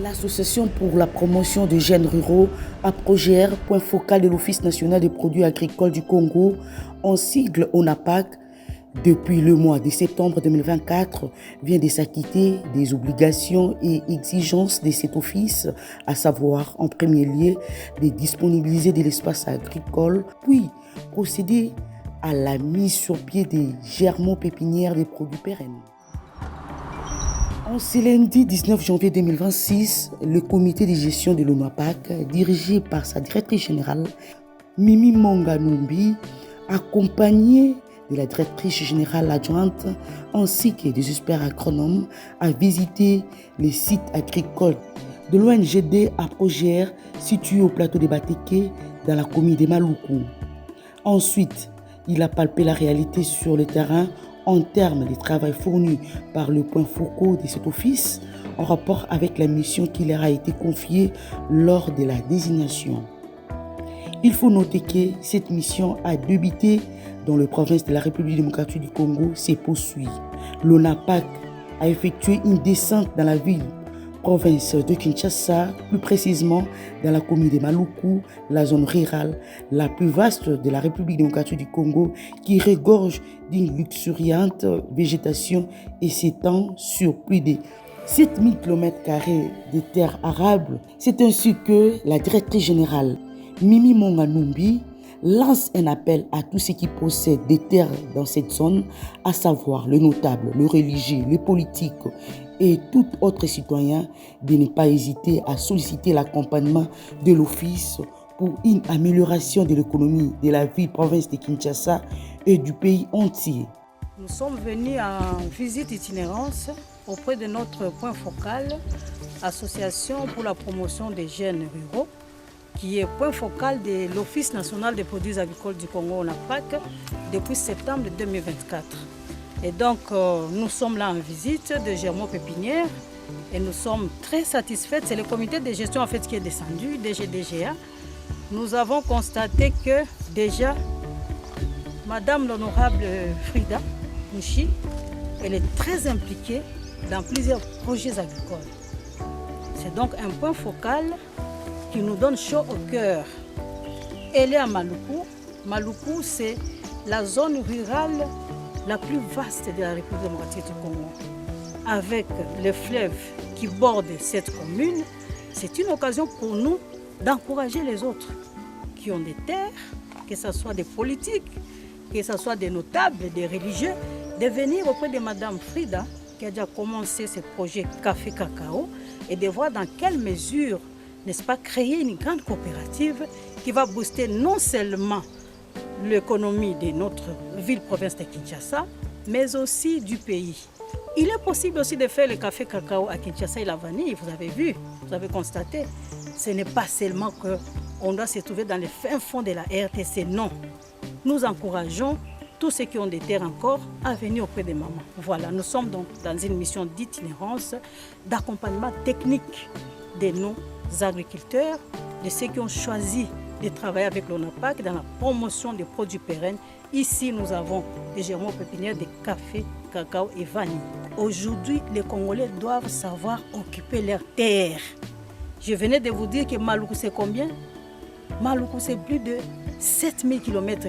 L'Association pour la promotion des jeunes ruraux, APROGER, point focal de l'Office national des produits agricoles du Congo, en sigle ONAPAC, depuis le mois de septembre 2024, vient de s'acquitter des obligations et exigences de cet office, à savoir en premier lieu de disponibiliser de l'espace agricole, puis procéder à la mise sur pied des germaux pépinières des produits pérennes. En ce lundi 19 janvier 2026, le comité de gestion de l'ONAPAC, dirigé par sa directrice générale, Mimi Monganumbi, accompagné de la directrice générale adjointe ainsi que des experts agronomes, a visité les sites agricoles de l'ONGD APROGER situé au plateau de Bateke dans la commune de Maluku. Ensuite, il a palpé la réalité sur le terrain en termes de travail fourni par le point focal de cet office en rapport avec la mission qui leur a été confiée lors de la désignation. Il faut noter que cette mission a débuté dans la province de la République démocratique du Congo, s'est poursuivie. L'ONAPAC a effectué une descente dans la ville province de Kinshasa, plus précisément dans la commune de Maluku, la zone rurale la plus vaste de la République démocratique du Congo, qui regorge d'une luxuriante végétation et s'étend sur plus de 7000 km² de terres arables. C'est ainsi que la directrice générale Mimi Monganumbi lance un appel à tous ceux qui possèdent des terres dans cette zone, à savoir les notables, les religieux, les politiques et tout autre citoyen, de ne pas hésiter à solliciter l'accompagnement de l'Office pour une amélioration de l'économie de la ville-province de Kinshasa et du pays entier. Nous sommes venus en visite itinérance auprès de notre point focal, Association pour la promotion des jeunes ruraux, qui est point focal de l'Office national des produits agricoles du Congo, ONAPAC, depuis septembre 2024. Et donc, nous sommes là en visite de germaux pépinières et nous sommes très satisfaits. C'est le comité de gestion en fait qui est descendu, DGDGA. Nous avons constaté que déjà, Madame l'honorable Frida Mouchi, elle est très impliquée dans plusieurs projets agricoles. C'est donc un point focal qui nous donne chaud au cœur. Elle est à Maluku. Maluku, c'est la zone rurale la plus vaste de la République démocratique du Congo. Avec le fleuve qui borde cette commune, c'est une occasion pour nous d'encourager les autres qui ont des terres, que ce soit des politiques, que ce soit des notables, des religieux, de venir auprès de Madame Frida, qui a déjà commencé ce projet Café Cacao, et de voir dans quelle mesure, n'est-ce pas, créer une grande coopérative qui va booster non seulement l'économie de notre ville-province de Kinshasa, mais aussi du pays. Il est possible aussi de faire le café cacao à Kinshasa et la vanille, vous avez vu, vous avez constaté. Ce n'est pas seulement qu'on doit se trouver dans le fin fond de la RTC, non. Nous encourageons tous ceux qui ont des terres encore à venir auprès des mamans. Voilà, nous sommes donc dans une mission d'itinérance, d'accompagnement technique de nos agriculteurs, de ceux qui ont choisi de travailler avec l'ONAPAC dans la promotion des produits pérennes. Ici, nous avons des germaux pépinières de café, cacao et vanille. Aujourd'hui, les Congolais doivent savoir occuper leurs terres. Je venais de vous dire que Maluku, c'est combien? Maluku, c'est plus de 7000 km²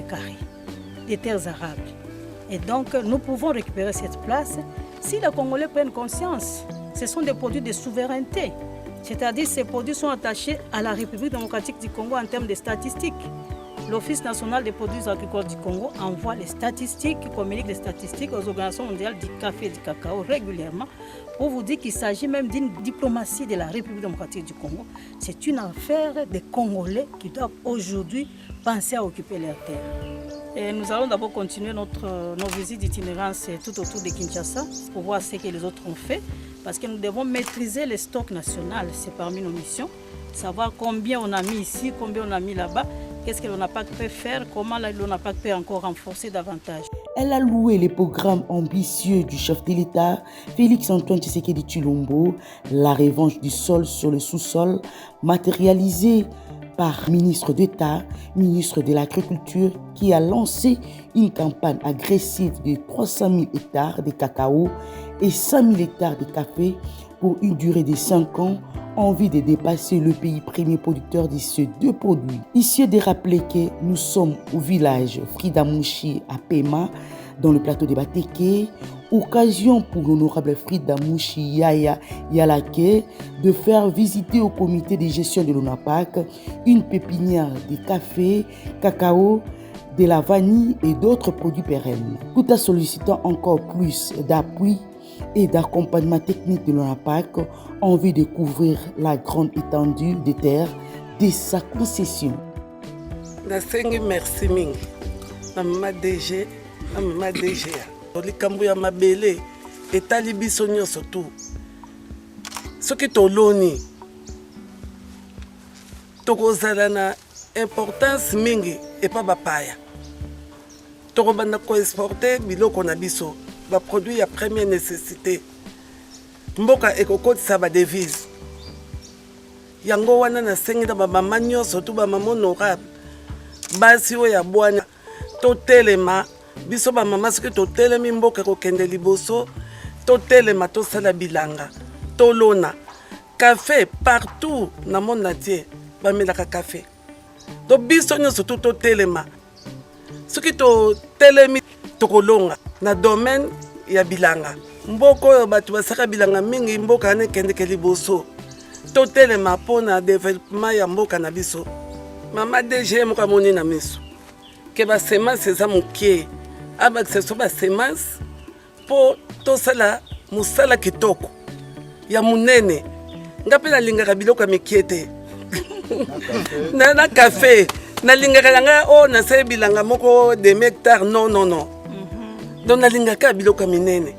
de terres arables. Et donc, nous pouvons récupérer cette place si les Congolais prennent conscience. Ce sont des produits de souveraineté. C'est-à-dire que ces produits sont attachés à la République démocratique du Congo en termes de statistiques. L'Office national des produits agricoles du Congo envoie les statistiques, communique les statistiques aux organisations mondiales du café et du cacao régulièrement pour vous dire qu'il s'agit même d'une diplomatie de la République démocratique du Congo. C'est une affaire des Congolais qui doivent aujourd'hui penser à occuper leurs terres. Et nous allons d'abord continuer nos visites d'itinérance tout autour de Kinshasa pour voir ce que les autres ont fait. Parce que nous devons maîtriser les stocks nationaux, c'est parmi nos missions. Savoir combien on a mis ici, combien on a mis là-bas, qu'est-ce que l'ONAPAC peut faire, comment l'ONAPAC peut encore renforcer davantage. Elle a loué les programmes ambitieux du chef de l'État, Félix-Antoine Tshisekedi Tshilombo, la revanche du sol sur le sous-sol, matérialisée par ministre d'État, ministre de l'Agriculture, qui a lancé une campagne agressive de 300 000 hectares de cacao et 100 000 hectares de café pour une durée de 5 ans, en vue de dépasser le pays premier producteur de ces deux produits. Ici, de rappeler que nous sommes au village Frida Mouchi à Pema, dans le plateau de Bateke, occasion pour l'honorable Frida Mouchi Yaya Yalake de faire visiter au comité de gestion de l'ONAPAC une pépinière de café, cacao, de la vanille et d'autres produits pérennes, tout en sollicitant encore plus d'appui et d'accompagnement technique de l'ONAPAC en vue de couvrir la grande étendue de terre de sa concession. Merci mingi. Mama DG, mama DG. Likambo ya mabele etali biso nyonso tu. Soki toloni tokozala na importance mingi epa bapaya. Tokobanda ko exporter biloko na biso ba produit ya première nécessité. Mboka ekokotisa ba devise. Yango wana na sengela ba mama nyonso tu ba mama honorable. Basi oyo ya bwana totelema biso ba mama soki totelemi mboka kokende liboso totelema tosala bilanga tolona café partout na monde entier bamelaka café to biso nyonso tu totelema soki totelemi tokolonga na domaine ya bilanga mboka oyo bato basaka bilanga mingi mboka ane kendeke liboso totelema mpona développement ya mboka na biso. Mama DG moka moni na miso ke ba semence eza mokie abakisa so ba semence po tosala musala kitoko ya munene ngape na lingaka biloko mikie te na café na lingaka langa o na se bilanga moko de hectares non donc na lingaka biloko minene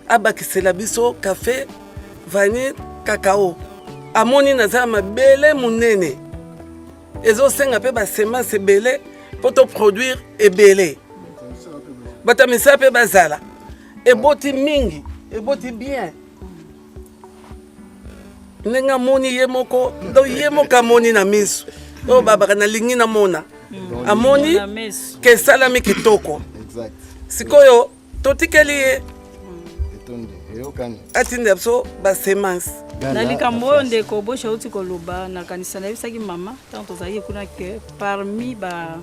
abakisela biso café vanille cacao amoni na za mabele munene ezo senga pe ba semence belé pour te produire ebelé batamisa pe bazala eboti mingi eboti bien nenga moni yemoko do yemoka moni na miso o baba na lingi na mona amoni ke salami kitoko sikoyo totikeli atinde so ba semence na likambo oyo ndeko bosha uti koloba na kanisa na bisaki mama tant tozali kuna que parmi ba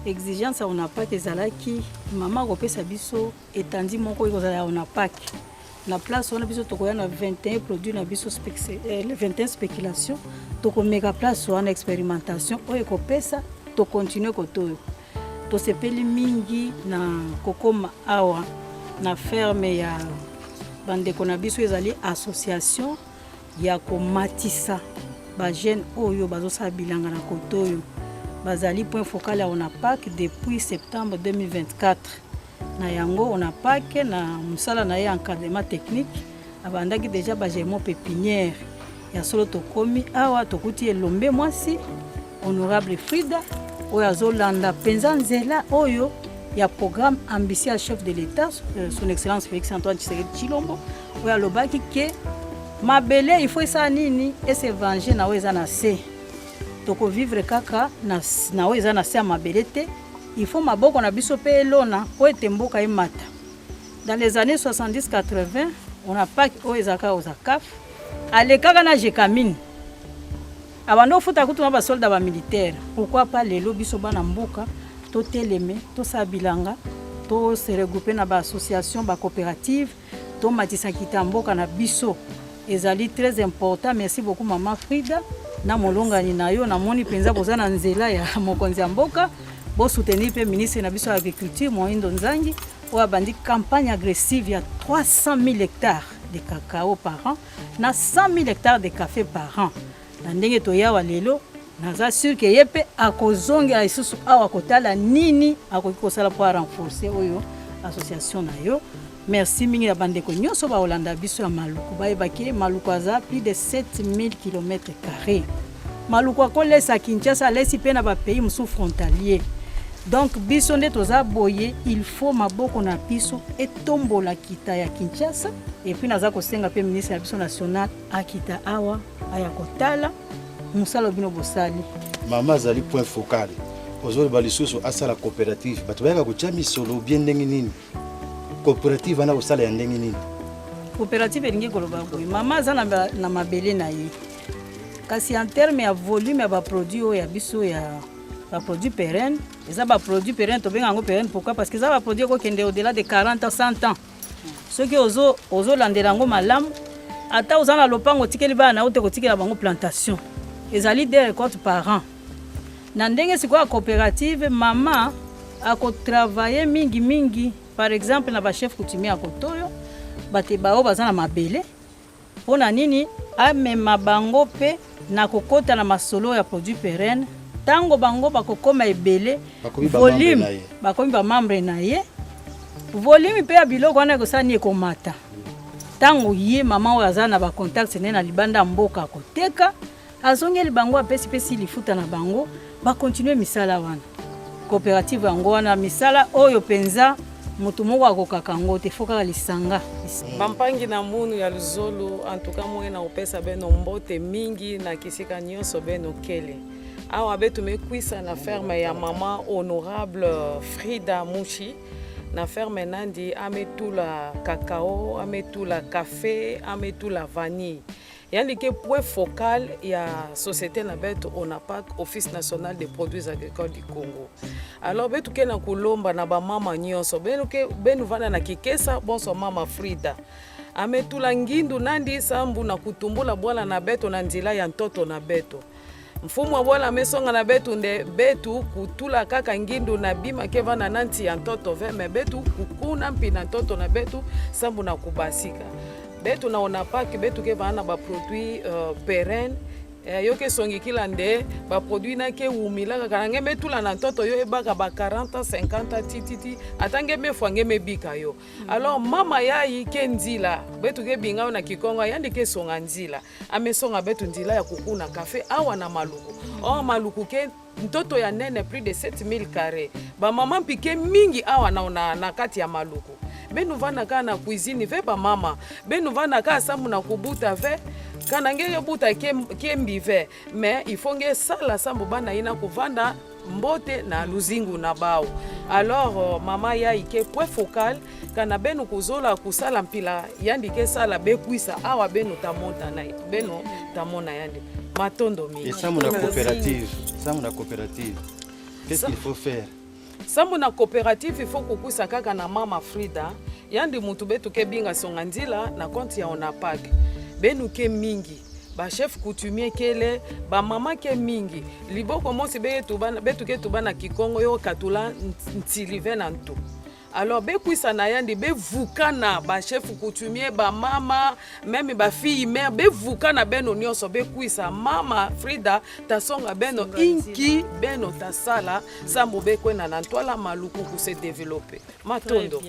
exigence on n'a pas que ezalaki mama kopesa biso etandi moko ekozala on a pas na place on a biso tokoya na 21 produits na biso le 21 spéculation tokomeka place on expérimentation oyo kopesa to continuer kotoyo to sepeli mingi na kokoma awa na ferme ya bandeko na biso ezali association ya komatisa ba jeune oyo bazosala bilanga na kotoyo bazali point focal ya ONAPAC depuis septembre 2024 na yango ONAPAC na musala na ye encadrement technique abandaki déjà ba germo pépinière ya solo tokomi awa tokuti elombe mwasi honorable Frida oyo azolanda penza nzela oyo ya programme ambitieux chef de l'État son excellence Félix Antoine Tshisekedi Tshilombo oyo alobaki ke mabele il faut ça nini et se venger na weza na se toko vivre kaka na weza na se mabele te il faut maboko na biso pe elona po ete mboka emata. Dans les années 70-80 on a pas oezaka ozakaf alekaka na jekamine abando futa kutu na ba soldat ba militaire pourquoi pas lelo biso bana mboka to teleme to sabilanga to se regrouper na ba association ba coopérative to matisa kitamboka na biso ezali très important. Merci beaucoup Maman Frida na molongani na yo na moni penza kozana nzela ya mokonzi ya mboka bo soutenir pe ministre na biso agriculture Moindo Nzangi oya bandi campagne agressive ya 300 000 hectares de cacao par an na 100 000 hectares de café par an na ndenge toyawa lelo naza sûr que yepe akozongela isusu awa kotala nini akoki kosala po renforcer oyo association na yo. Merci mingi na bandeko nyonso ba Olanda biso ya Maluku bayebaki Maluku aza plus de 7000 km². Maluku akolesa Kinshasa lesi pe na ba pays musu frontalier. Donc biso nde toza boye il faut maboko na biso etombola kita ya Kinshasa et puis naza kosenga pe ministre ya biso national akita awa aya kotala musalo bino bosali. Mama zali point focal ozoli balisusu asala coopérative bato bayaka kuchami solo bien ndenge nini coopérative ana osala ya ndenge nini coopérative elingi koloba boye mama aza na mabele na ye kasi en terme ya volume ya baproduit oyo ya biso ya baproduit pérenne eza baproduit pérenne tobenga yango pérenne pourquoi parce que eza baproduit ekokende au-delà de 40 ans 100 ans soki ozolandela yango malamu ata oza na lopango otikeli bana na yo te kotikela bango plantation ezali 2 récoltes par an na ndenge sikoyo coopérative mama akotravaille mingi par exemple na bachef coutumier ya kotoyo bate bao baza na mabele mpona nini amema bango mpe na kokota na masolo ya produit pérenne ntango bango bakokoma ebele volume bakomi bamembre na ye volume mpe ya biloko wana ekosani ekomata ntango ye mama oyo aza na bacontacte ne na libanda ya mboka akoteka azongeli bango apesi lifuta na bango bakontinue misala wana coopérative yango wana misala oyo penza moto moko akokaka ngo te fo kaka lisanga bampangi na munu ya luzolo antuka moye na kopesa beno mbote mingi na kisika nyonso beno kele awa betu mekwisa na ferme ya mama honorable Frida Mushi na ferme nandi ametula cacao ametula café ametula vanille yani ke point focal ya société na betu ONAPAC Office national des produits agricoles du Congo. Alors betu ke na kulomba na ba mama nyonso benu vana na kikesa bonso mama Frida ametula ngindu nandi sambu na kutumbula bwala na betu na nzila ya ntoto na betu mfumu wabwala mesonga na betu nde betu kutula kaka ngindu na bima ke vana nanti ya ntoto veme betu kukuna mpi na ntoto na betu sambu na kubasika betu na ONAPAC betu ke vana ba produit pérenne yoke songi kila nde ba produit na ke umila kaka nge metula na ntoto yo ebaka ba 40 50 tititi atange mefwa nge mebika yo alors mama yayi ke nzila betu ke binga na kikonga yandi ke songa nzila amesonga betu nzila ya kukuna café awa na maluku maluku ke ntoto ya nene plus de 7000 carrés ba mama mpike mingi awa na kati ya maluku benu vana ka na cuisine ve ba mama benu vana ka sambu na kubuta ve kana ngeke buta kembi ve mais il faut nge sala sambu bana ina kuvanda mbote na luzingu na bao alors mama ya ike point focal kana benu kuzola kusala mpila yandi ke sala bekwisa awa benu tamonta na benu tamona yandi matondo mingi et ça mon coopérative qu'est-ce qu'il faut faire sambu na coopérative il faut kukusa kaka na mama Frida yandi mutu betu ke binga songa nzila na konti ya ONAPAC benu ke mingi ba chef coutumier kele ba mama ke mingi liboko mosi betu ke tubana kikongo yo katula ntilive na ntu alors bekwisa na yandi bevukana ba chef coutumier ba mama même ba fille mère bevukana beno nyonso bekwisa mama Frida tasonga beno inki beno tasala sambo bekwena na ntwala maluku ku se développer matondo